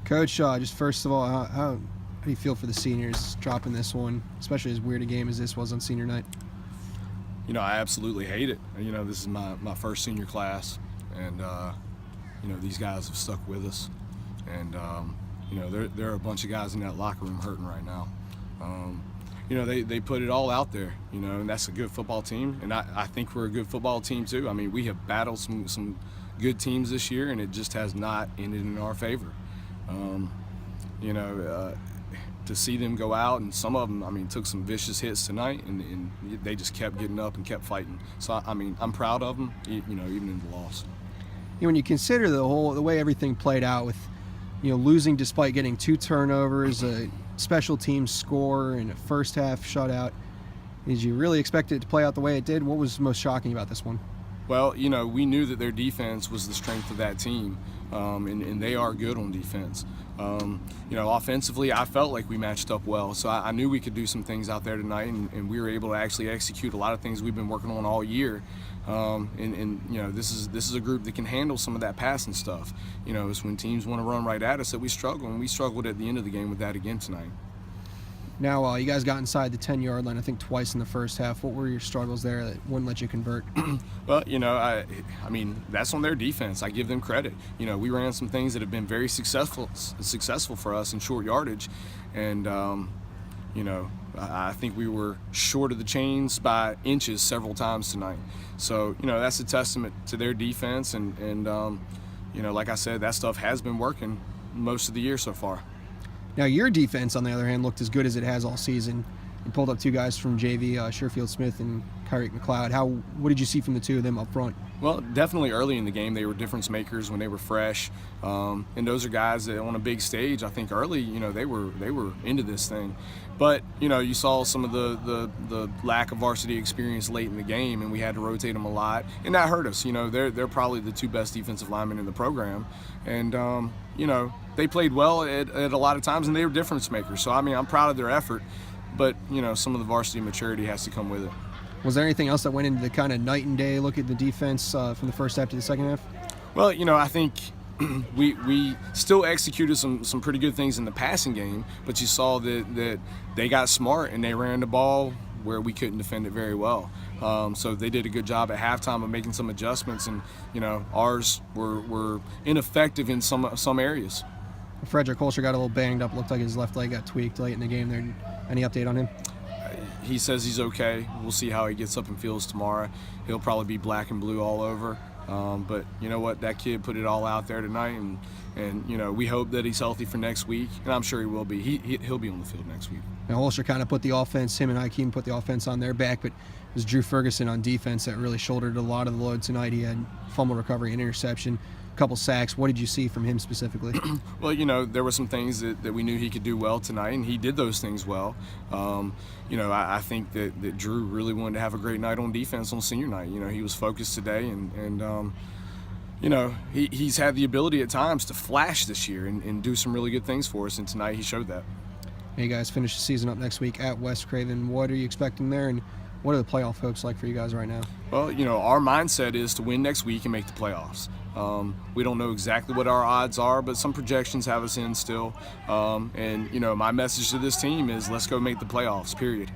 Coach, just first of all, how do you feel for the seniors dropping this one, especially as weird a game as this was on senior night? I absolutely hate it. This is my first senior class, and these guys have stuck with us, and there are a bunch of guys in that locker room hurting right now. They put it all out there, and that's a good football team, and I think we're a good football team too. I mean, we have battled some good teams this year, and it just has not ended in our favor. To see them go out, and some of them, took some vicious hits tonight, and they just kept getting up and kept fighting. So, I'm proud of them, even in the loss. When you consider the way everything played out with, losing despite getting 2 turnovers, a special teams score, and a first half shutout, did you really expect it to play out the way it did? What was most shocking about this one? Well, we knew that their defense was the strength of that team, and they are good on defense. Offensively, I felt like we matched up well, so I knew we could do some things out there tonight, and we were able to actually execute a lot of things we've been working on all year. This is a group that can handle some of that passing stuff. It's when teams want to run right at us that we struggle, and we struggled at the end of the game with that again tonight. Now, you guys got inside the 10-yard line, I think, twice in the first half. What were your struggles there that wouldn't let you convert? Well, that's on their defense. I give them credit. We ran some things that have been very successful for us in short yardage, and I think we were short of the chains by inches several times tonight. So, that's a testament to their defense, and like I said, that stuff has been working most of the year so far. Now, your defense, on the other hand, looked as good as it has all season. You pulled up 2 guys from JV, Sherfield Smith and Kyrick McLeod. What did you see from the 2 of them up front? Well, definitely early in the game, they were difference makers when they were fresh, and those are guys that on a big stage, I think early, they were into this thing. But you saw some of the lack of varsity experience late in the game, and we had to rotate them a lot, and that hurt us. They're probably the 2 best defensive linemen in the program, and they played well at a lot of times, and they were difference makers. So I'm proud of their effort, but some of the varsity maturity has to come with it. Was there anything else that went into the kind of night and day look at the defense from the first half to the second half? Well, I think we still executed some pretty good things in the passing game, but you saw that they got smart and they ran the ball where we couldn't defend it very well. So they did a good job at halftime of making some adjustments, and ours were ineffective in some areas. Frederick Holscher got a little banged up. Looked like his left leg got tweaked late in the game there. Any update on him? He says he's okay. We'll see how he gets up and feels tomorrow. He'll probably be black and blue all over. But you know what? That kid put it all out there tonight, and we hope that he's healthy for next week, and I'm sure he will be. He'll be on the field next week. Now, Holscher kind of put the offense, him and Hakeem put the offense on their back, but it was Drew Ferguson on defense that really shouldered a lot of the load tonight. He had fumble recovery and interception, a couple sacks. What did you see from him specifically? Well, there were some things that we knew he could do well tonight, and he did those things well. I think that Drew really wanted to have a great night on defense on senior night. He was focused today, and he's had the ability at times to flash this year and do some really good things for us, and tonight he showed that. Hey, you guys finish the season up next week at West Craven. What are you expecting there, and what are the playoff hopes like for you guys right now? Well, our mindset is to win next week and make the playoffs. We don't know exactly what our odds are, but some projections have us in still. My message to this team is let's go make the playoffs, period.